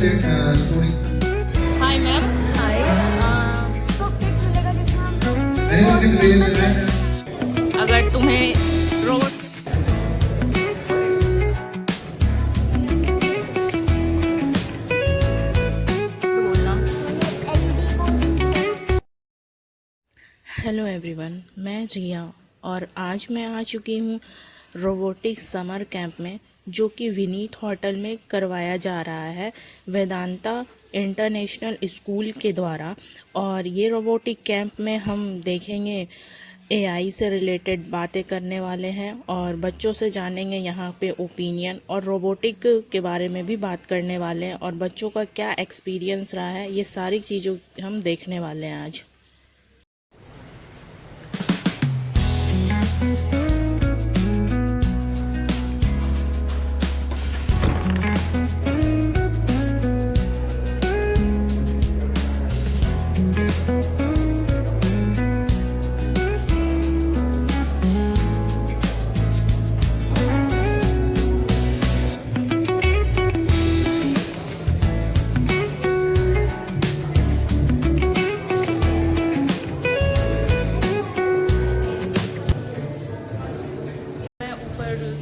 stories? Hi ma'am. Hi. तो kit मिलेगा जिसमें हम लोग Anyone can raise their hand. अगर तुम्हें रोबोट बोलना। एलईडी को हेलो एवरीवन, मैं जिया और आज मैं आ चुकी हूँ रोबोटिक्स समर कैंप में, जो कि विनीत होटल में करवाया जा रहा है वेदांता इंटरनेशनल स्कूल के द्वारा। और ये रोबोटिक कैंप में हम देखेंगे एआई से रिलेटेड बातें करने वाले हैं और बच्चों से जानेंगे यहाँ पे ओपिनियन और रोबोटिक के बारे में भी बात करने वाले हैं और बच्चों का क्या एक्सपीरियंस रहा है, ये सारी चीज़ों हम देखने वाले हैं आज।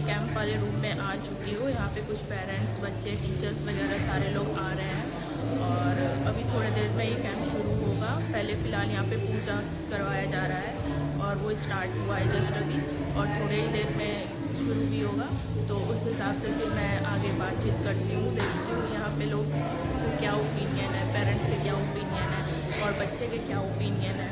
कैंप वाले रूम में आ चुकी हूँ। यहाँ पे कुछ पेरेंट्स, बच्चे, टीचर्स वगैरह सारे लोग आ रहे हैं और अभी थोड़ी देर में ये कैंप शुरू होगा। पहले फ़िलहाल यहाँ पे पूजा करवाया जा रहा है और वो स्टार्ट हुआ है जस्ट अभी, और थोड़ी ही देर में शुरू भी होगा। तो उस हिसाब से फिर मैं आगे बातचीत करती हूँ, देखती हूँ यहाँ पे लोग के क्या ओपिनियन है, पेरेंट्स के क्या ओपिनियन है और बच्चे के क्या ओपिनियन है।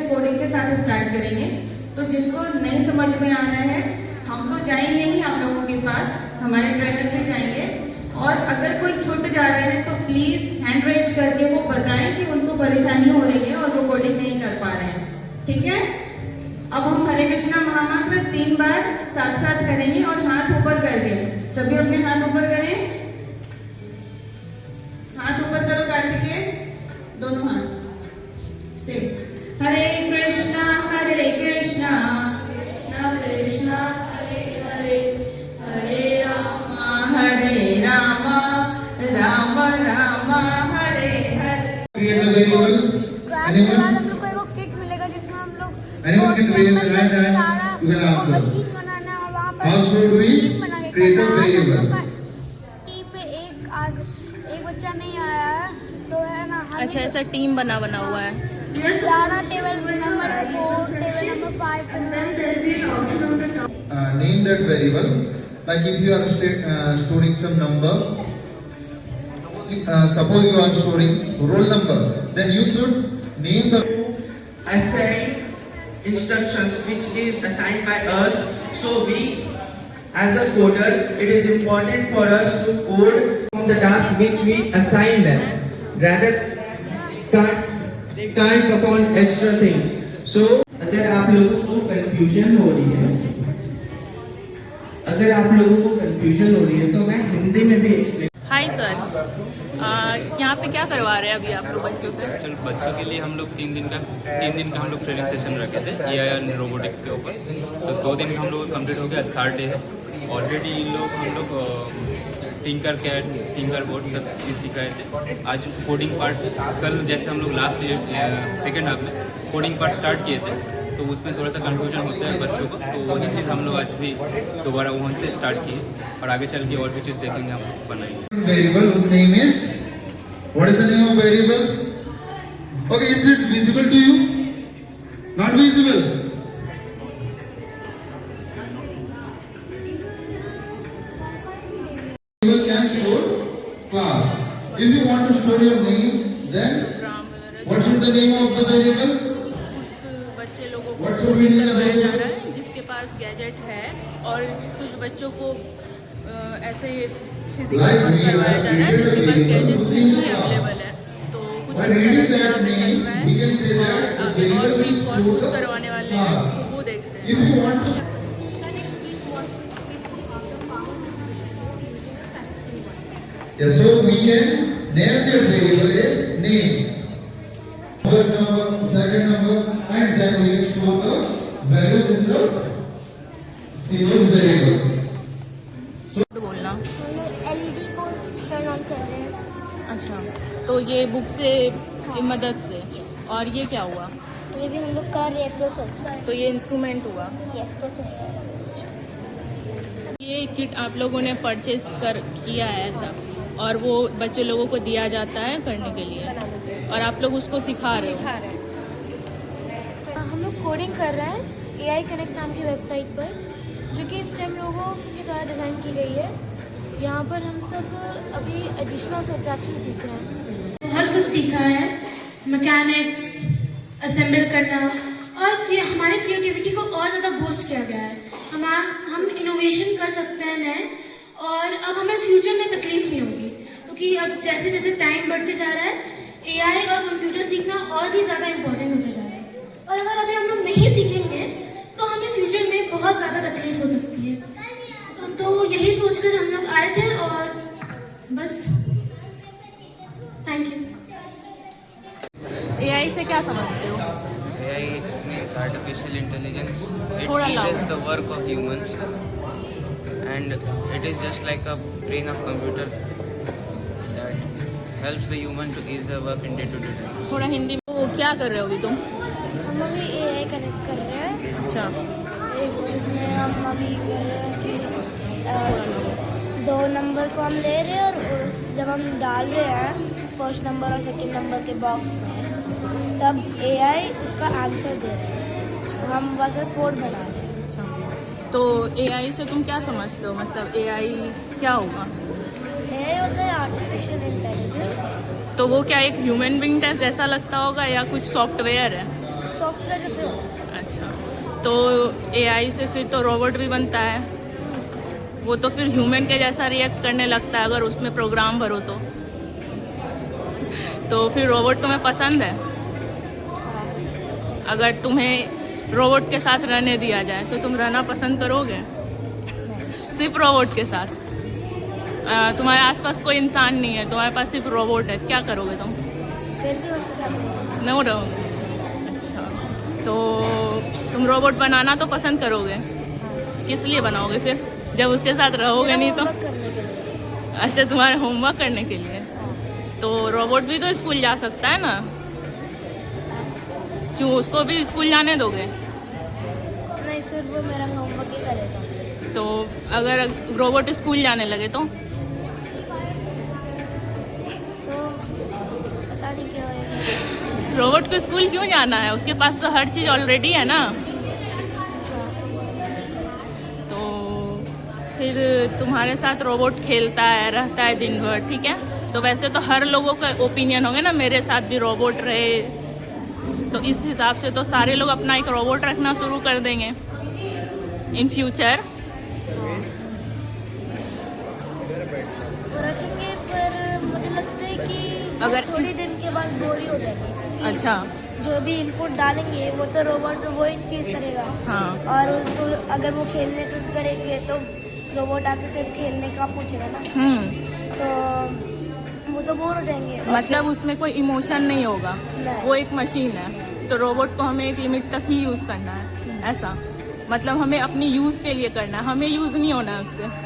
कोडिंग के साथ स्टार्ट करेंगे। तो जिनको नहीं समझ में आ रहा है, हम तो जाएंगे ही आप लोगों के पास, हमारे ट्रेनर भी जाएंगे। और अगर कोई छूट जा रहे हैं तो प्लीज़ हैंड रेज करके वो बताएं कि उनको परेशानी हो रही है और वो कोडिंग नहीं कर पा रहे हैं, ठीक है। अब हम हरे कृष्णा महामंत्र 3 बार साथ साथ करेंगे और हाथ ऊपर करके सभी अपने हाथ ऊपर करें। हाथ ऊपर करो कार्तिकेय, दोनों हाथ से। हरे कृष्णा कृष्णा हरे हरे, हरे Rama Ram Ram Hare Hare. Create the variable. Scratch के Anyone? बाद हम लोग को एक किट मिलेगा जिसमें हम लोग Anyone can raise their hand and सारा you can answer. मशीन बनाना है और वहाँ पर How should we टीम बना के create a करना है। हम variable? लोग का टीम पे एक बच्चा नहीं आया है तो है ना, हमें अच्छा, ऐसा टीम बना हुआ है। सारा table number 4, table number 5 Name that variable. Like if you are storing some number, suppose you are storing roll number, then you should name the. assign instructions which is assigned by us. So we, as a coder, it is important for us to code from the task which we assign them. Rather, they can't perform extra things. So अगर आप लोगों को confusion हो रही है, तो मैं हिंदी में भी explain। हाय सर, यहाँ पे क्या करवा रहे हैं अभी आप लोग बच्चों से? एक्चुअल बच्चों के लिए हम लोग 3 दिन का हम लोग ट्रेनिंग सेशन रखे थे एआई रोबोटिक्स के ऊपर। तो 2 दिन हम लोग कंप्लीट हो गया, थर्ड डे है। ऑलरेडी हम लोग टिंकर कैट, टिंकर बोर्ड सब चीज़ सीख रहे थे। आज कोडिंग पार्ट, कल जैसे हम लोग लास्ट सेकेंड हाफ में कोडिंग पार्ट स्टार्ट किए थे, तो उसमें थोड़ा सा कंफ्यूजन होता है बच्चों को। तो वही चीज़ हम लोग आज भी दोबारा वहाँ से स्टार्ट किए और आगे चल के और भी चीज़ देखेंगे, हम बनाएंगे। Variable whose name is. What is the name of variable? Okay, is it visible to you? Not visible. Variable can store class. If you want to store your name, then what should the name of the variable? कुछ बच्चे लोगों को What should we name the करवाया जा variable? रहा है जिसके पास gadget है, और कुछ बच्चों को ऐसे फिजिकल Like वर्क we करवाया have जा रहा है created जिसके a pass vehicle gadgets to see नहीं his car. अवेलेबल है, तो कुछ By इस reading तरह से that यहाँ पे चल name, रहा है। we can say that और the आगे और vehicle भी is बहुत to कुछ the करवाने वाले हैं, car. तो वो देखते हैं। If you want to yes, so we can name the variable as name, first number, second number, and then we will show the values in those variables. तो बोलना। हम लोग एलईडी को टर्न ऑन कर रहे हैं। अच्छा, तो ये बुक से की मदद से, और ये क्या हुआ? ये भी हम लोग कर रहे हैं प्रोसेस। तो ये इंस्ट्रूमेंट हुआ। Yes, process. ये किट आप लोगों ने परचेज किया है ऐसा, और वो बच्चे लोगों को दिया जाता है करने के लिए, और आप लोग उसको सिखा रहे हो। हम लोग कोडिंग कर रहे हैं एआई कनेक्ट नाम की वेबसाइट पर, जो कि स्टेम लोगों के द्वारा डिज़ाइन की गई है। यहाँ पर हम सब अभी एडिशन और सब्ट्रैक्शन सीख रहे हैं। बहुत कुछ सीखा है, मैकेनिक्स, असेंबल करना, और ये हमारे क्रिएटिविटी को और ज़्यादा बूस्ट किया गया है। हम इनोवेशन कर सकते हैं नए, और अब हमें फ्यूचर में तकलीफ नहीं होगी, क्योंकि अब जैसे जैसे टाइम बढ़ते जा रहा है एआई और कंप्यूटर सीखना और भी ज़्यादा इम्पोर्टेंट होता जा रहा है। और अगर अभी हम लोग नहीं सीखेंगे तो हमें फ्यूचर में बहुत ज़्यादा तकलीफ हो सकती है। तो यही सोचकर हम लोग आए थे, और बस थैंक यू। एआई से क्या समझते हो? AI means artificial intelligence. It Thoda teaches loud. the work of humans, and it is just like a brain of computer that helps the human to ease the work in day-to-day life. थोड़ा हिंदी में। तो क्या कर रहे हो अभी तुम? हम अभी एआई कनेक्ट कर रहे हैं, अच्छा, जिसमें हम अभी कर रहे हैं कि 2 नंबर को हम ले रहे हैं, और जब हम डाल रहे हैं फर्स्ट नंबर और सेकंड नंबर के बॉक्स में, तब एआई उसका आंसर दे रहा है। हम बस कोड बना रहे हैं। अच्छा। तो एआई से तुम क्या समझते हो? मतलब एआई क्या होगा? एआई होता है आर्टिफिशियल इंटेलिजेंस। तो वो क्या एक ह्यूमन बीइंग जैसा लगता होगा, या कुछ सॉफ्टवेयर है? सॉफ्टवेयर जैसे होता है। अच्छा, तो एआई से फिर तो रोबोट भी बनता है, वो तो फिर ह्यूमन के जैसा रिएक्ट करने लगता है अगर उसमें प्रोग्राम भरो तो फिर रोबोट तुम्हें पसंद है? अगर तुम्हें रोबोट के साथ रहने दिया जाए तो तुम रहना पसंद करोगे? सिर्फ रोबोट के साथ? तुम्हारे आसपास कोई इंसान नहीं है, तुम्हारे पास सिर्फ रोबोट है, क्या करोगे तुम? फिर भी उनके साथ नहीं रहोगे? अच्छा, तो तुम रोबोट बनाना तो पसंद करोगे, किस लिए बनाओगे फिर जब उसके साथ रहोगे नहीं तो? करने के लिए। अच्छा, तुम्हारे होमवर्क करने के लिए। तो रोबोट भी तो स्कूल जा सकता है ना, क्यों उसको भी स्कूल जाने दोगे? नहीं, सिर्फ वो मेरा होमवर्क ही करेगा। तो अगर रोबोट स्कूल जाने लगे तो पता नहीं क्या होएगा। रोबोट को स्कूल क्यों जाना है? उसके पास तो हर चीज़ ऑलरेडी है ना। तो फिर तुम्हारे साथ रोबोट खेलता है, रहता है दिन भर, ठीक है? तो वैसे तो हर लोगों का ओपिनियन होंगे ना, मेरे साथ भी रोबोट रहे, तो इस हिसाब से तो सारे लोग अपना एक रोबोट रखना शुरू कर देंगे इन फ्यूचर। तो रखेंगे, पर मुझे लगता है कि अगर थोड़ी इस- दिन के बाद बोर ही हो जाएगी। अच्छा, जो भी इनपुट डालेंगे वो तो रोबोट वो ही चीज़ करेगा। हाँ। और उसको अगर वो खेलने को करेंगे तो रोबोट आके सिर्फ खेलने का पूछेगा ना, तो वो तो बोर हो जाएंगे। मतलब उसमें कोई इमोशन नहीं होगा, नहीं। वो एक मशीन है, तो रोबोट को हमें एक लिमिट तक ही यूज़ करना है, ऐसा? मतलब हमें अपनी यूज़ के लिए करना है, हमें यूज़ नहीं होना है उससे।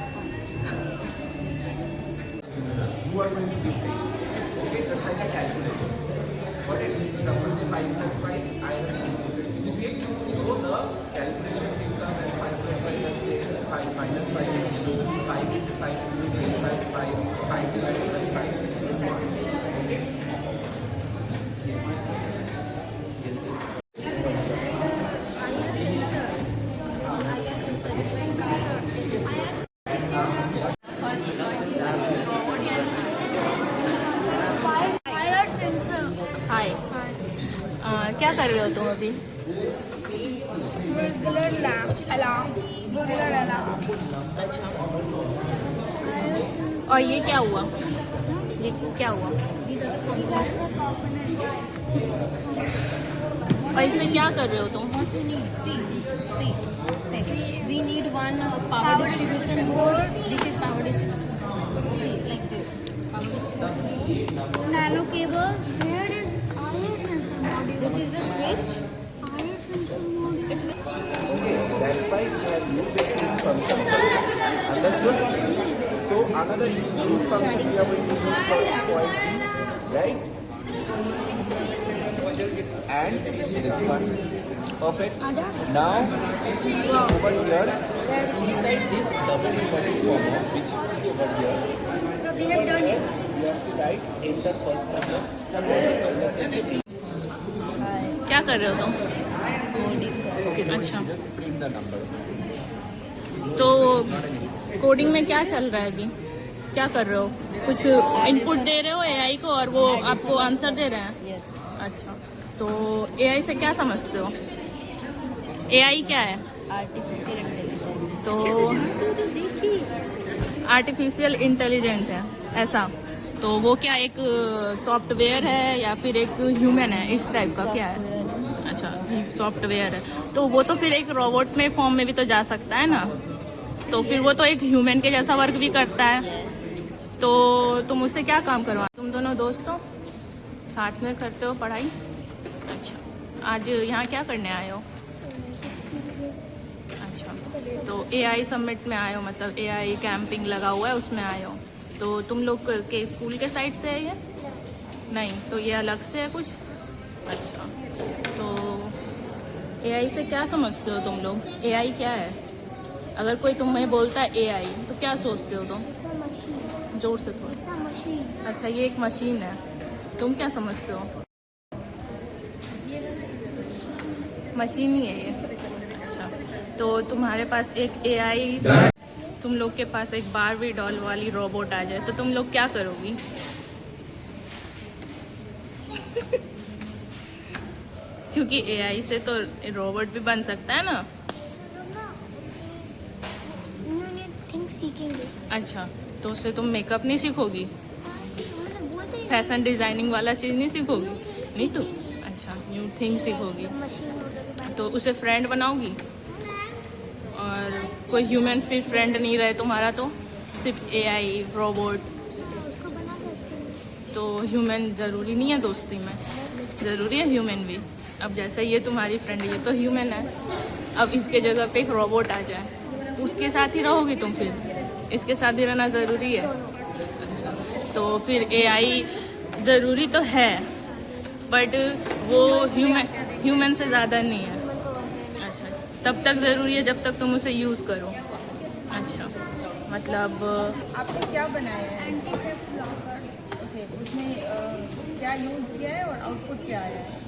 हाय, क्या कर रहे हो तुम अभी? अच्छा, और ये क्या हुआ? ये क्या हुआ? और इससे क्या कर रहे हो तुम? What we need, see, we need one power distribution board. This is power distribution board. See, like this. Power distribution board. Nano cable. Here is RF sensor module. This is the switch. RF sensor module. That's why we are using root function. Understood? So another root function we are going to use for point B, right? And this one. Perfect. Now over here, inside this double inverted commas which you see over here. So we have done it. You have to write enter first number and the second. क्या कर रहे हो तुम? Okay, no, अच्छा। just print the number. तो coding में क्या चल रहा है अभी? क्या कर रहे हो? कुछ इनपुट दे रहे हो एआई को और वो आपको आंसर दे रहे हैं? अच्छा, तो एआई से क्या समझते हो? एआई क्या है? तो आर्टिफिशियल इंटेलिजेंट है ऐसा। तो वो क्या एक सॉफ्टवेयर है या फिर एक ह्यूमन है, इस टाइप का क्या है? अच्छा, सॉफ्टवेयर है। तो वो तो फिर एक रोबोट में फॉर्म में भी तो जा सकता है ना, तो फिर वो तो एक ह्यूमन के जैसा वर्क भी करता है। तो तुम उससे क्या काम करवा? तुम दोनों दोस्तों साथ में करते हो पढ़ाई? अच्छा, आज यहाँ क्या करने आए हो? अच्छा, तो एआई समिट में आए हो, मतलब एआई कैंपिंग लगा हुआ है उसमें आए हो। तो तुम लोग के स्कूल के साइड से है ये? नहीं, तो ये अलग से है कुछ? अच्छा, तो एआई से क्या समझते हो तुम लोग? एआई क्या है? अगर कोई तुम्हें बोलता है एआई तो क्या सोचते हो तुम? जोर से थोड़ा। मशीन। अच्छा, ये एक मशीन है। तुम क्या समझते हो? मशीन ही है ये। अच्छा, तो तुम्हारे पास एक एआई, तुम लोग के पास एक बारबी डॉल वाली रोबोट आ जाए तो तुम लोग क्या करोगी? क्योंकि एआई से तो रोबोट भी बन सकता है ना। थिंग्स सीखेंगे। अच्छा, तो उससे तुम मेकअप नहीं सीखोगी? फैशन डिजाइनिंग वाला चीज़ नहीं सीखोगी? नहीं तो अच्छा, न्यू थिंग सीखोगी। तो उसे फ्रेंड बनाओगी? और कोई ह्यूमन फिर फ्रेंड नहीं रहे तुम्हारा, तो सिर्फ एआई रोबोट, तो ह्यूमन ज़रूरी नहीं है दोस्ती में? ज़रूरी है ह्यूमन भी। अब जैसे ये तुम्हारी फ्रेंड, ये तो ह्यूमन है। अब इसके जगह पे एक रोबोट आ जाए, उसके साथ ही रहोगी तुम? फिर इसके साथ ही रहना ज़रूरी है? अच्छा, तो फिर एआई ज़रूरी तो है बट वो ह्यूमन से ज़्यादा नहीं है। अच्छा, तब तक ज़रूरी है जब तक तुम उसे यूज़ करो। अच्छा, मतलब आपने क्या बनाया है? ओके, उसमें क्या यूज़ किया है और आउटपुट क्या आया है?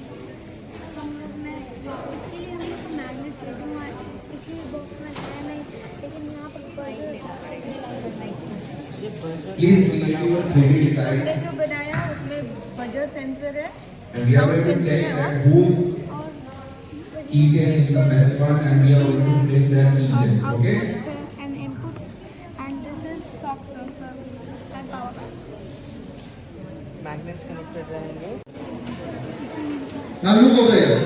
Please click your 3D side. हमने जो बनाया उसमें बजर सेंसर है, And we are sound going to sensor check है that और whose keychain is the best one, and we are going to click that keychain. Okay? And inputs, and this is shock sensor and power bank. Magnets connected रहेंगे. Now look over here.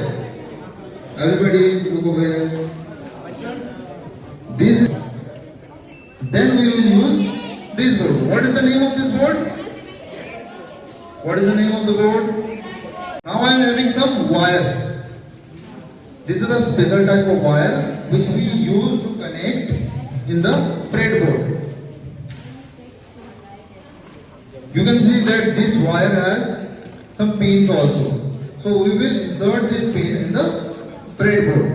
Everybody look over here. This. Then we will use this board. What is the name of this board? What is the name of the board? Now I am having some wires. This is a special type of wire which we use to connect in the breadboard. You can see that this wire has some pins also. So we will insert this pin in the breadboard.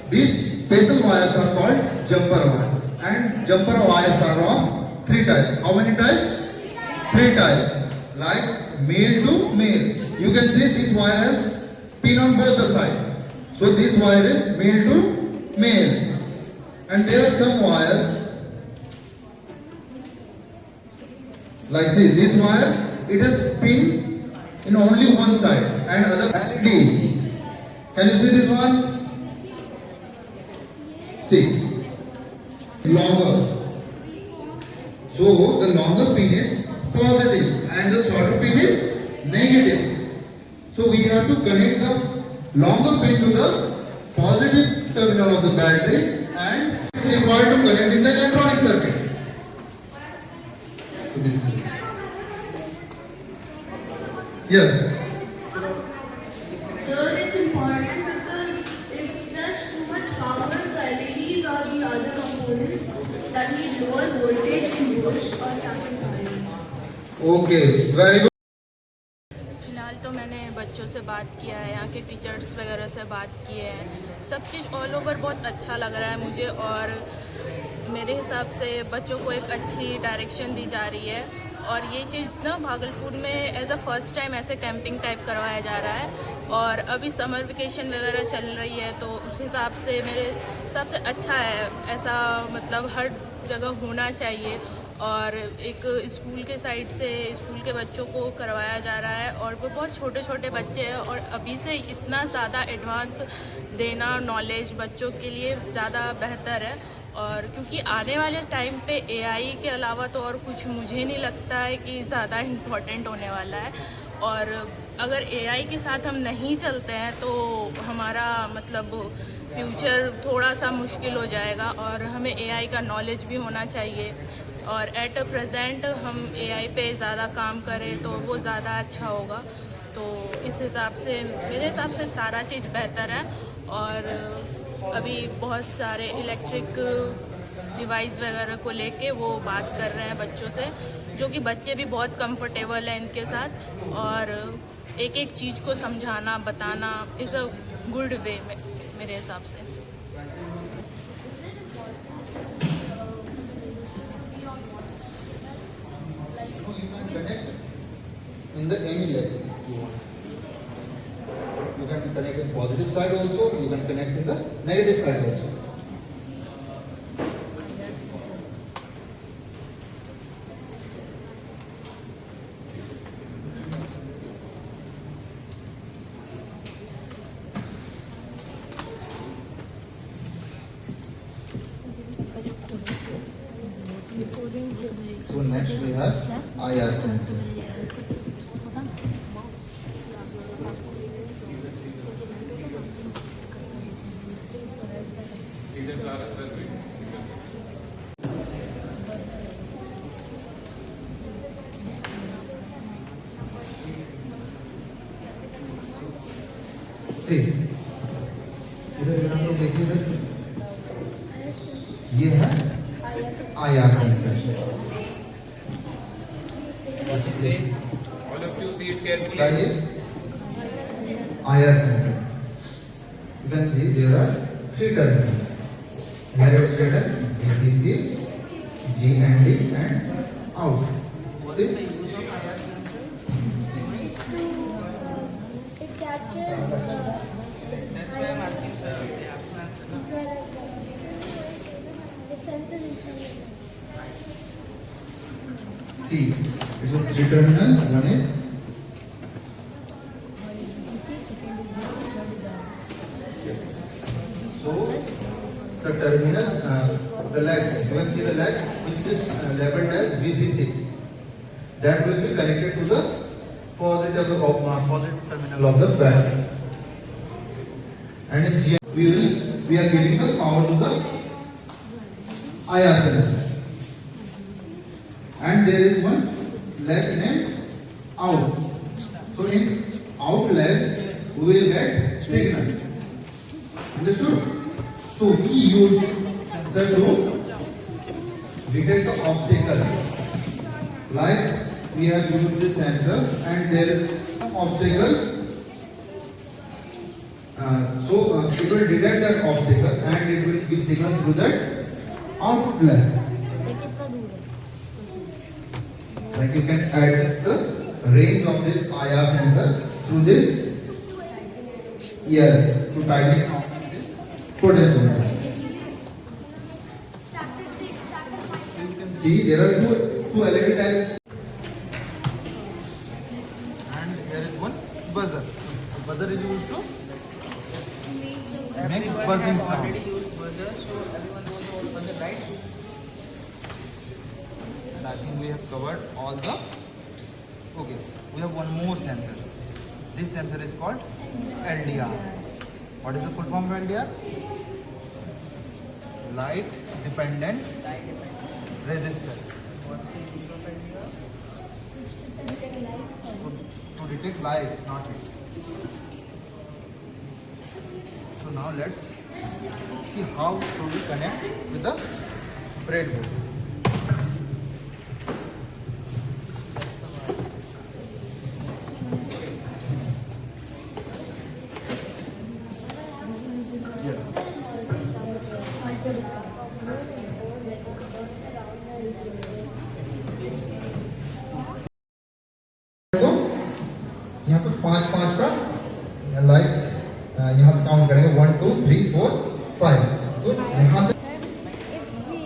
These special wires are called jumper wire, and jumper wires are of 3 types. How many types? 3 types. Like male to male. You can see this wire has pin on both the sides. So this wire is male to male. And there are some wires like see this wire, it has pin in only one side and other side. Can you see this one? See, longer. So the longer pin is positive and the shorter pin is negative. So we have to connect the longer pin to the positive terminal of the battery and it is required to connect in the electronic circuit. So this is yes. Sir, it's important because if there's too much power, the LEDs or the other components that need lower voltage can burst or capture current. Okay, very good. फ़िलहाल तो मैंने बच्चों से बात किया है, यहाँ के टीचर्स वगैरह से बात की है, सब चीज़ ऑल ओवर बहुत अच्छा लग रहा है मुझे और मेरे हिसाब से बच्चों को एक अच्छी डायरेक्शन दी जा रही है और ये चीज़ ना भागलपुर में एज अ फर्स्ट टाइम ऐसे कैंपिंग टाइप करवाया जा रहा है और अभी समर वेकेशन वगैरह चल रही है तो उस हिसाब से मेरे हिसाब से अच्छा है, ऐसा मतलब हर जगह होना चाहिए और एक स्कूल के साइड से स्कूल के बच्चों को करवाया जा रहा है और वो बहुत छोटे छोटे बच्चे हैं और अभी से इतना ज़्यादा एडवांस देना नॉलेज बच्चों के लिए ज़्यादा बेहतर है और क्योंकि आने वाले टाइम पे एआई के अलावा तो और कुछ मुझे नहीं लगता है कि ज़्यादा इम्पोर्टेंट होने वाला है और अगर एआई के साथ हम नहीं चलते हैं तो हमारा मतलब फ्यूचर थोड़ा सा मुश्किल हो जाएगा और हमें एआई का नॉलेज भी होना चाहिए और एट अ प्रेजेंट हम एआई पे ज़्यादा काम करें तो वो ज़्यादा अच्छा होगा तो इस हिसाब से मेरे हिसाब से सारा चीज़ बेहतर है और अभी बहुत सारे इलेक्ट्रिक डिवाइस वगैरह को लेके वो बात कर रहे हैं बच्चों से जो कि बच्चे भी बहुत कंफर्टेबल हैं इनके साथ और एक एक चीज़ को समझाना बताना इज़ अ गुड वे मेरे हिसाब से। In the any level you want. You can connect in positive side also, you can connect in the negative side also. So next we have IR sensor. See, इधर हम लोग देखिए इधर ये है IR sensor. All of you see it carefully. IR sensor. You can see there are 3 terminals. Here it's written VCC, GND and out. See? It captures That's why I'm asking, sir. it senses information. See, it's a 3 terminal. One is so the terminal, the leg. You can see the leg, which is labeled as VCC. That will be connected to the positive terminal of the battery. And in GM, we are giving the power to the IR sensor. And there is one leg named out. So in out leg, we will get signal. Understood? So we use sensor to detect the obstacle. Like we have used this sensor and there is obstacle. It will detect that obstacle and it will give signal through that out leg. Like you can add the range of this IR sensor through this ears to tighten off this potentiometer. You can see there are two LED type and there is one buzzer. The buzzer is used to make buzzing sound. Already used buzzer, so everyone knows about buzzer, right? And I think we have covered all the. Okay, we have one more sensor. This sensor is called LDR. What is the full form of LDR? Light dependent resistor. What's the use of LDR? To detect light, not heat. So now let's see how should we connect with the breadboard. Yes. तो यहाँ पर 5-5 का like यहाँ से count करेंगे 1 2 3 4 5 तो यहाँ If we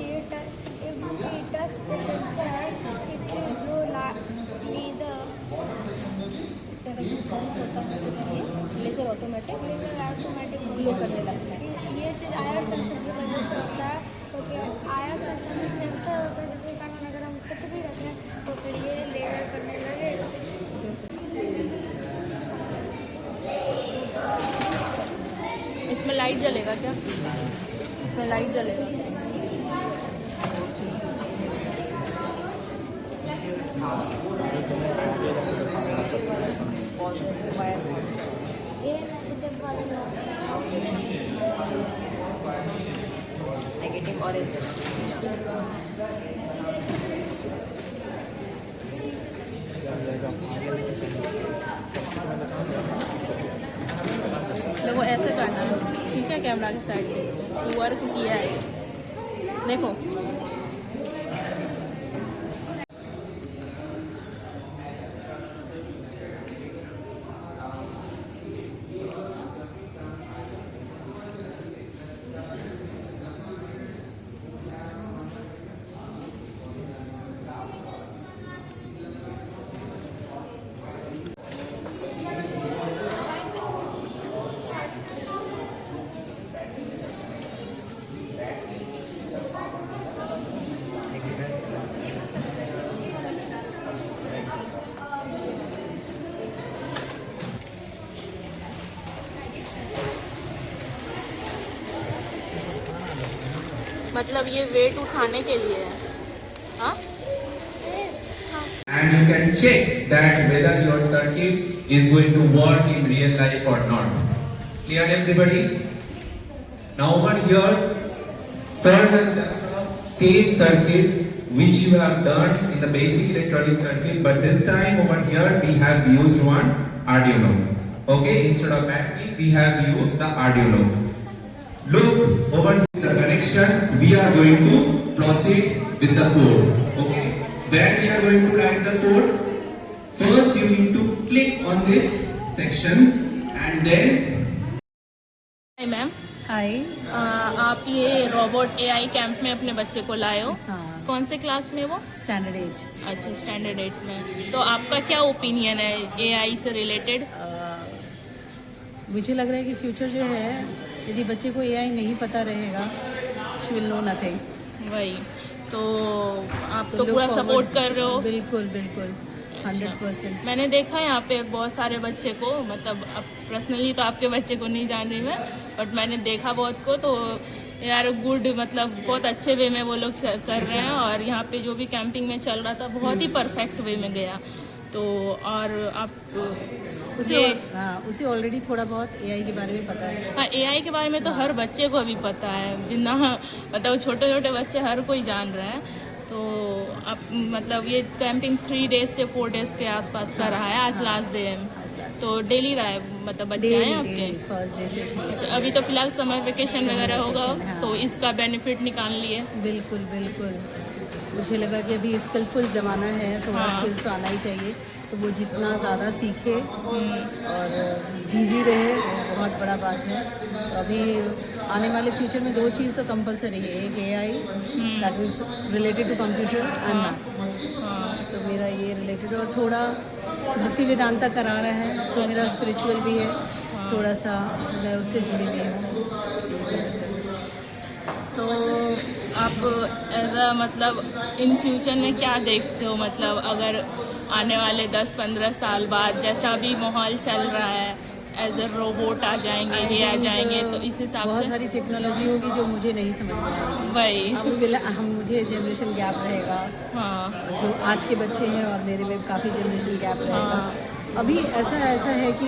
touch the sensor, it will blow either इसका सेंस होता है जैसे कि लेजर ऑटोमेटिक ग्लो करने लगता है। ये चीज़ आया सेंसर की वजह से होता है, क्योंकि आया सेंसर में सेंसर होता है जिसके कारण अगर हम कुछ भी रखें तो फिर ये लेयर करने लगेगा। इसमें लाइट जलेगा क्या? इसमें लाइट जलेगा। ये नेगेटिव वाले नेगेटिव ऑरेंज देखो ऐसे करना है, ठीक है? कैमरा के साइड पे वर्क किया है, देखो। मतलब ये वेट उठाने के लिए है, हाँ? And you can check that whether your circuit is going to work in real life or not. Clear everybody? Now over here, sir has done the same circuit which you have done in the basic electronic circuit, but this time over here we have used one Arduino. Okay, instead of battery we have used the Arduino. Look over here, the connection, we are going to proceed with the code. Okay, where we are going to write the code? First you need to click on this section and then. Hi ma'am, hi. आप ये robot AI camp में अपने बच्चे को लाए हो। हाँ। कौन से क्लास में वो? स्टैंडर्ड 8। अच्छा, स्टैंडर्ड 8 में। तो आपका क्या ओपिनियन है एआई से रिलेटेड? मुझे लग रहा है कि फ्यूचर जो है, यदि बच्चे को एआई नहीं पता रहेगा, शी विल नो नथिंग। वही तो आप तो पूरा सपोर्ट कर रहे हो? बिल्कुल बिल्कुल 100%। मैंने देखा है यहाँ पे बहुत सारे बच्चे को, मतलब अब पर्सनली तो आपके बच्चे को नहीं जान रही मैं, बट मैंने देखा बहुत को, तो यार गुड, मतलब बहुत अच्छे वे में वो लोग कर रहे हैं। और यहाँ पे जो भी कैंपिंग में चल रहा था बहुत ही परफेक्ट वे में गया। तो और आप उसे ऑलरेडी थोड़ा बहुत एआई के बारे में पता है। हाँ, एआई के बारे में तो हर बच्चे को अभी पता है, बिना मतलब छोटे छोटे बच्चे हर कोई जान रहे हैं। तो आप मतलब ये कैंपिंग 3 डेज से 4 डेज के आसपास का रहा है, आज लास्ट डे है। तो डेली रहा है, मतलब बच्चे हैं आपके? फर्स्ट डे से। अच्छा, अभी तो फिलहाल समर वेकेशन वगैरह होगा, तो इसका बेनिफिट निकाल लिए? बिल्कुल बिल्कुल। मुझे लगा कि अभी स्किलफुल ज़माना है, थोड़ा स्किल्स तो आना ही चाहिए, तो वो जितना ज़्यादा सीखे और बिजी रहे वो बहुत बड़ा बात है। तो अभी आने वाले फ्यूचर में 2 चीज़ तो कंपलसरी है, एक AI that is related to computer and maths. तो मेरा ये रिलेटेड, और थोड़ा भक्ति वेदांता करा रहा है, तो मेरा स्पिरिचुअल भी है, थोड़ा सा मैं उससे जुड़ी हुई हूँ। तो आप ऐसा मतलब इन फ्यूचर में क्या देखते हो, मतलब अगर आने वाले 10-15 साल बाद जैसा भी माहौल चल रहा है, एज अ रोबोट आ जाएंगे, ये आ जाएंगे, तो इस हिसाब बहुत से सारी टेक्नोलॉजी होगी जो मुझे नहीं समझ में आएगी। वही हम मुझे जनरेशन गैप रहेगा। हाँ जो आज के बच्चे हैं और मेरे में काफ़ी जनरेशन गैप रहेगा। अभी ऐसा है कि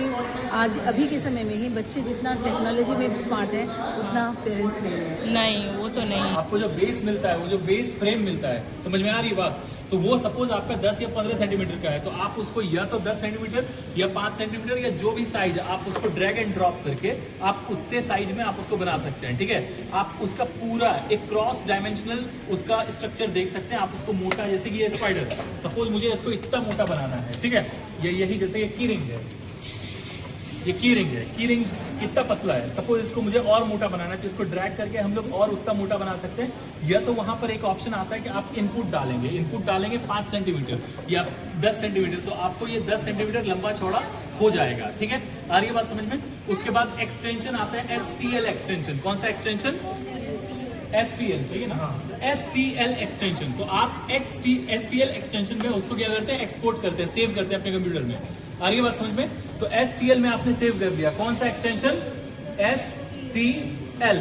आज अभी के समय में ही बच्चे जितना टेक्नोलॉजी में स्मार्ट है उतना पेरेंट्स नहीं है। वो तो नहीं। आपको जो बेस मिलता है, वो जो बेस फ्रेम मिलता है, समझ में आ रही बात, तो वो सपोज आपका 10 या 15 सेंटीमीटर का है, तो आप उसको या तो 10 सेंटीमीटर या 5 सेंटीमीटर या जो भी साइज आप उसको ड्रैग एंड ड्रॉप करके आप उतने साइज में आप उसको बना सकते हैं। ठीक है, आप उसका पूरा एक क्रॉस डायमेंशनल उसका स्ट्रक्चर देख सकते हैं। आप उसको मोटा, जैसे कि ये स्पाइडर, सपोज मुझे इसको इतना मोटा बनाना है, ठीक है, यही जैसे ये की रिंग है, ये की रिंग है, की रिंग कितना पतला है, सपोज इसको मुझे और मोटा बनाना है, तो इसको ड्रैग करके हम लोग और उतना मोटा बना सकते हैं। या तो वहां पर एक ऑप्शन आता है कि आप इनपुट डालेंगे 5 सेंटीमीटर या 10 सेंटीमीटर, तो आपको ये 10 सेंटीमीटर लंबा चौड़ा हो जाएगा। ठीक है, आ रही है बात समझ में। उसके बाद एक्सटेंशन आता है, STL एक्सटेंशन। कौन सा एक्सटेंशन? STL, सही है ना? STL extension. तो आप STL एक्सटेंशन में उसको क्या करते हैं, एक्सपोर्ट करते हैं, सेव करते हैं अपने कंप्यूटर में। आ रही है बात समझ में। तो STL में आपने सेव कर दिया, कौन सा एक्सटेंशन? STL।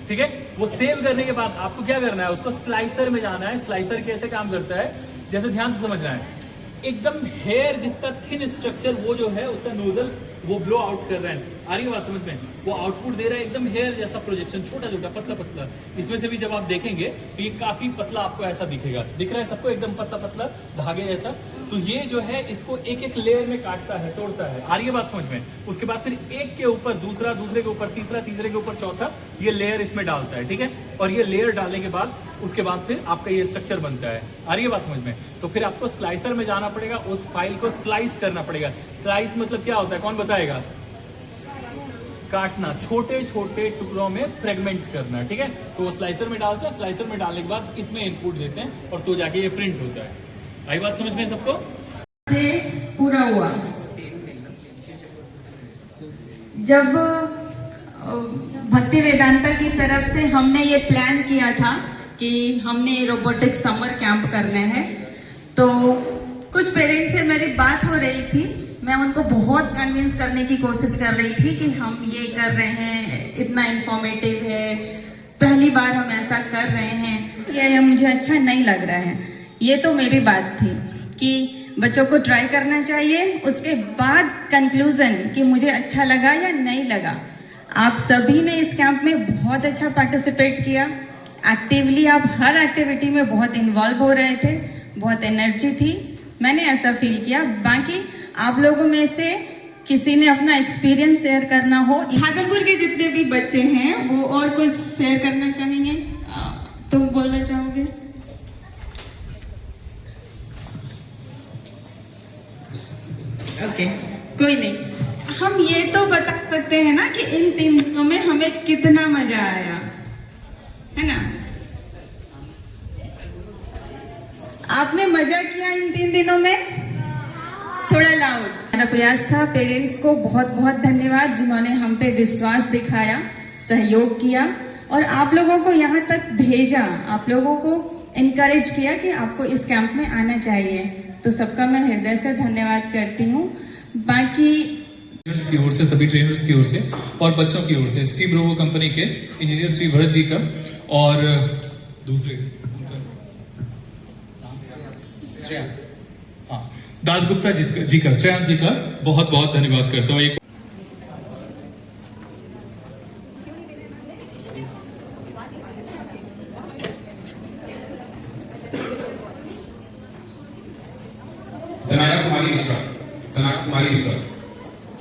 ठीक है, वो सेव करने के बाद आपको क्या करना है, उसको स्लाइसर में जाना है। स्लाइसर कैसे काम करता है, जैसे ध्यान से समझना है, एकदम हेयर जितना थिन स्ट्रक्चर वो जो है उसका नोजल वो ब्लो आउट कर रहा है। आ रही है बात समझ में। वो आउटपुट दे रहा है एकदम हेयर जैसा प्रोजेक्शन, छोटा छोटा पतला पतला। इसमें से भी जब आप देखेंगे तो ये काफी पतला आपको ऐसा दिखेगा, दिख रहा है सबको एकदम पतला पतला धागे जैसा। तो ये जो है इसको एक एक लेयर में काटता है, तोड़ता है। आ रही है बात समझ में। उसके बाद फिर एक के ऊपर दूसरा, दूसरे के ऊपर तीसरा, तीसरे के ऊपर चौथा, ये लेयर इसमें डालता है। ठीक है, और ये लेयर डालने के बाद उसके बाद फिर आपका ये स्ट्रक्चर बनता है। आ रही है बात समझ में। तो फिर आपको स्लाइसर में जाना पड़ेगा, उस फाइल को स्लाइस करना पड़ेगा। स्लाइस मतलब क्या होता है, कौन बताएगा? काटना, छोटे छोटे टुकड़ों में फ्रेगमेंट करना। ठीक है, तो वो स्लाइसर में डालते हैं, स्लाइसर में डालने के बाद इसमें इनपुट देते हैं और तो जाके ये प्रिंट होता है। आई बात समझ में सबको? से पूरा हुआ जब भक्ति वेदांता की तरफ से हमने ये प्लान किया था कि हमने रोबोटिक्स समर कैंप करने हैं, तो कुछ पेरेंट्स से मेरी बात हो रही थी। मैं उनको बहुत कन्विंस करने की कोशिश कर रही थी कि हम ये कर रहे हैं, इतना इंफॉर्मेटिव है, पहली बार हम ऐसा कर रहे हैं, ये मुझे अच्छा नहीं लग रहा है। ये तो मेरी बात थी कि बच्चों को ट्राई करना चाहिए, उसके बाद कंक्लूजन कि मुझे अच्छा लगा या नहीं लगा। आप सभी ने इस कैंप में बहुत अच्छा पार्टिसिपेट किया, एक्टिवली आप हर एक्टिविटी में बहुत इन्वॉल्व हो रहे थे, बहुत एनर्जी थी, मैंने ऐसा फील किया। बाकी आप लोगों में से किसी ने अपना एक्सपीरियंस शेयर करना हो, भागलपुर के जितने भी बच्चे हैं वो और कुछ शेयर करना चाहेंगे, तुम बोलना चाहोगे? ओके, कोई नहीं। हम ये तो बता सकते हैं ना कि इन 3 दिनों में हमें कितना मजा आया, है ना? आपने मजा किया इन 3 दिनों में? थोड़ा लाउड। मेरा प्रयास था। पेरेंट्स को बहुत बहुत धन्यवाद जिन्होंने हम पे विश्वास दिखाया, सहयोग किया और आप लोगों को यहाँ तक भेजा, आप लोगों को इनकरेज किया कि आपको इस कैंप में आना चाहिए। तो सबका मैं हृदय से धन्यवाद करती हूँ। बाकी की ओर से, सभी ट्रेनर्स की ओर से और बच्चों की ओर से, स्टीम रोबो कंपनी के इंजीनियर श्री भरत जी का और दूसरे दासगुप्ता जी का, श्रेयांश जी का बहुत बहुत धन्यवाद करता हूँ। सनाया कुमारी Mishra,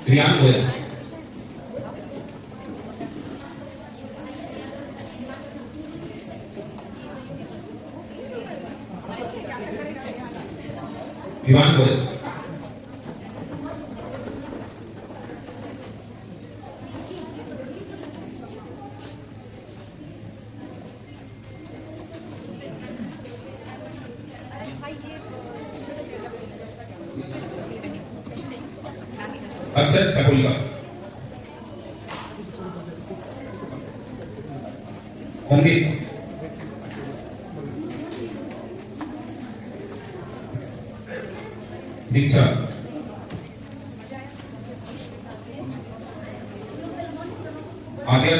Riyan Goyal, Vivaan Goyal, Akshar Chakolika, Omdeep, Diksha, Aadya,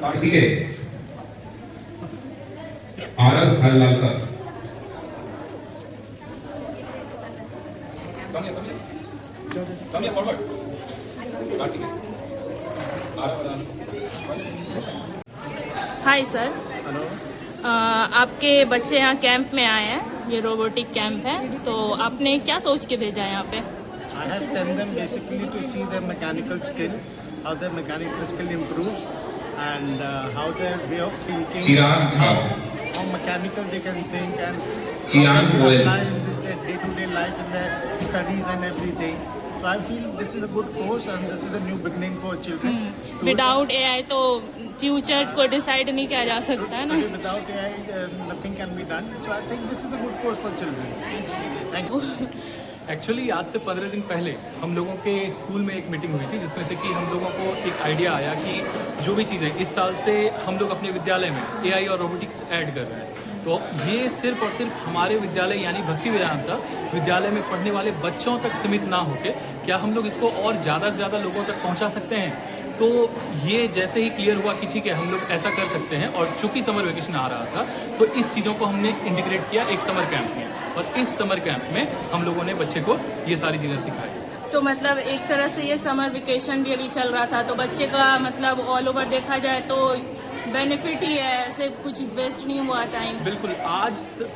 Kartikeya, Aarav Harlalkar, come here forward, Kartikeya, Aarav Harlalkar. Hi sir. Hello. आपके बच्चे यहाँ कैंप में आए हैं, ये रोबोटिक कैंप है, तो आपने क्या सोच के भेजा है यहाँ पे? I have sent them basically to see their mechanical skill, how their mechanical skill improves, and how their way of thinking, Chirag Jha, how mechanical they can think, and Chirag how they Goyal, apply in this their day-to-day life in their studies and everything. So I feel this is a good course and this is a new beginning for children. Without AI तो future को decide नहीं किया जा सकता है ना। Without AI, nothing can be done. So I think this is a good course for children. Thank you. Actually आज से 15 दिन पहले हम लोगों के स्कूल में एक मीटिंग हुई थी, जिसमें से कि हम लोगों को एक आइडिया आया कि जो भी चीज़ें इस साल से हम लोग अपने विद्यालय में AI और रोबोटिक्स ऐड कर रहे हैं, तो ये सिर्फ और सिर्फ हमारे विद्यालय यानी भक्ति वेदांता विद्यालय में पढ़ने वाले बच्चों तक सीमित ना होके क्या हम लोग इसको और ज़्यादा से ज़्यादा लोगों तक पहुंचा सकते हैं। तो ये जैसे ही क्लियर हुआ कि ठीक है हम लोग ऐसा कर सकते हैं, और चूंकि समर वेकेशन आ रहा था तो इस चीज़ों को हमने इंटीग्रेट किया एक समर कैंप में, और इस समर कैंप में हम लोगों ने बच्चे को ये सारी चीज़ें सिखाई। तो मतलब एक तरह से ये समर वेकेशन भी अभी चल रहा था, तो बच्चे का मतलब ऑल ओवर देखा जाए तो बेनिफिट ही है, सिर्फ कुछ वेस्ट नहीं हुआ टाइम। बिल्कुल,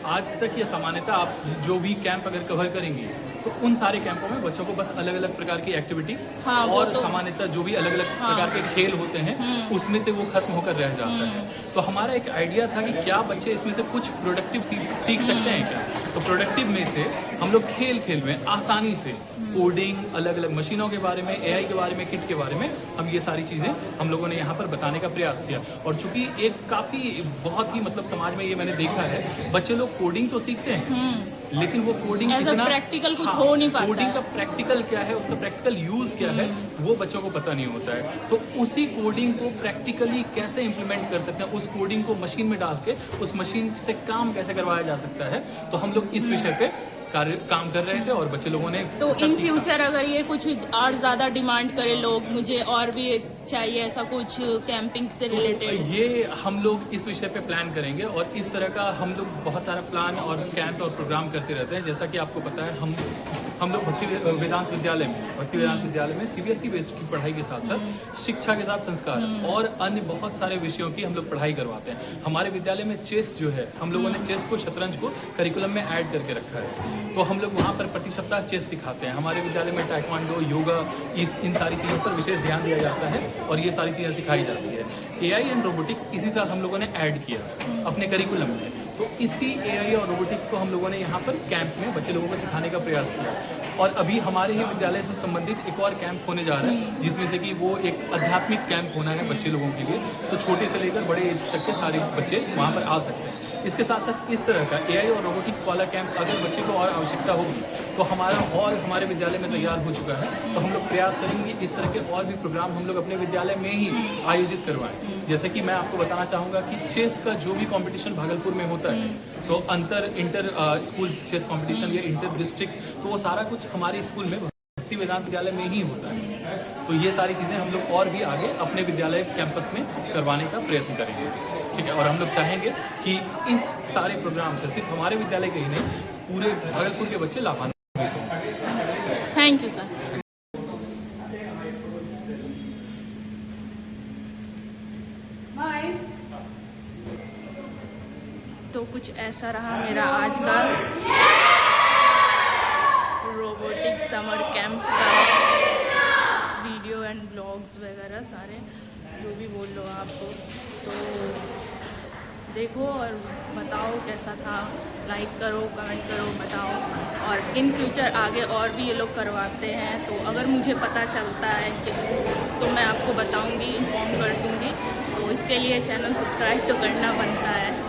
आज तक ये सामान्यतः आप जो भी कैंप अगर कवर करेंगे तो उन सारे कैंपों में बच्चों को बस अलग अलग प्रकार की एक्टिविटी और तो सामान्यतः जो भी अलग अलग प्रकार के खेल होते हैं उसमें से वो खत्म होकर रह जाता है। तो हमारा एक आइडिया था कि क्या बच्चे इसमें से कुछ प्रोडक्टिव सीख सकते हैं क्या। तो प्रोडक्टिव में से हम लोग खेल में आसानी से कोडिंग, अलग अलग मशीनों के बारे में, AI के बारे में, किट के बारे में हम ये सारी चीज़ें हम लोगों ने यहाँ पर बताने का प्रयास किया। और चूंकि एक काफ़ी बहुत ही मतलब समाज में ये मैंने देखा है, बच्चे लोग कोडिंग तो सीखते हैं लेकिन वो कोडिंग इतना प्रैक्टिकल कुछ हो नहीं पाता। कोडिंग का प्रैक्टिकल क्या है, उसका प्रैक्टिकल यूज क्या है, वो बच्चों को पता नहीं होता है। तो उसी कोडिंग को प्रैक्टिकली कैसे इम्प्लीमेंट कर सकते हैं, उस कोडिंग को मशीन में डाल के उस मशीन से काम कैसे करवाया जा सकता है, तो हम लोग इस विषय पे काम कर रहे थे और बच्चे लोगों ने तो इन फ्यूचर अगर ये कुछ और ज़्यादा डिमांड करे लोग, मुझे और भी चाहिए ऐसा कुछ कैंपिंग से रिलेटेड, तो ये हम लोग इस विषय पे प्लान करेंगे। और इस तरह का हम लोग बहुत सारा प्लान और कैंप और प्रोग्राम करते रहते हैं। जैसा कि आपको पता है हम लोग भक्ति वेदांत विद्यालय में CBSE बेस्ड की पढ़ाई के साथ साथ शिक्षा के साथ संस्कार और अन्य बहुत सारे विषयों की हम लोग पढ़ाई करवाते हैं। हमारे विद्यालय में चेस जो है, हम लोगों ने चेस को, शतरंज को करिकुलम में ऐड करके रखा है। तो हम लोग वहाँ पर प्रति सप्ताह चेस सिखाते हैं। हमारे विद्यालय में टाइक्वांडो, योगा, इन सारी चीज़ों पर विशेष ध्यान दिया जाता है और ये सारी चीज़ें सिखाई जाती है। AI एंड रोबोटिक्स इसी साल हम लोगों ने ऐड किया अपने करिकुलम में। तो इसी AI और रोबोटिक्स को हम लोगों ने यहाँ पर कैंप में बच्चे लोगों को सिखाने का प्रयास किया। और अभी हमारे ही विद्यालय से संबंधित एक और कैंप होने जा रहा है, जिसमें से कि वो एक आध्यात्मिक कैंप होना है बच्चे लोगों के लिए। तो छोटे से लेकर बड़े एज तक के सारे बच्चे वहाँ पर आ सकते हैं। इसके साथ साथ इस तरह का AI और रोबोटिक्स वाला कैंप अगर बच्चे को और आवश्यकता होगी तो हमारा हॉल हमारे विद्यालय में तैयार हो चुका है। तो हम लोग प्रयास करेंगे इस तरह के और भी प्रोग्राम हम लोग अपने विद्यालय में ही आयोजित करवाएं। जैसे कि मैं आपको बताना चाहूँगा कि चेस का जो भी कंपटीशन भागलपुर में होता है, तो इंटर स्कूल चेस कंपटीशन या इंटर डिस्ट्रिक्ट, तो वो सारा कुछ हमारे स्कूल में भक्ति वेदांत विद्यालय में ही होता है। तो ये सारी चीज़ें हम लोग और भी आगे अपने विद्यालय कैंपस में करवाने का प्रयत्न करेंगे, ठीक है। और हम लोग चाहेंगे कि इस सारे प्रोग्राम से सिर्फ हमारे विद्यालय के ही नहीं, पूरे भागलपुर के बच्चे लाभान्वित हों। Thank you sir. तो कुछ ऐसा रहा मेरा आज का रोबोटिक समर कैंप का वीडियो एंड ब्लॉग्स वगैरह सारे, जो भी बोल लो आप। तो देखो और बताओ कैसा था, लाइक करो, कमेंट करो, बताओ। और इन फ्यूचर आगे और भी ये लोग करवाते हैं, तो अगर मुझे पता चलता है कि तो मैं आपको बताऊंगी, इन्फॉर्म कर दूंगी। तो इसके लिए चैनल सब्सक्राइब तो करना बनता है।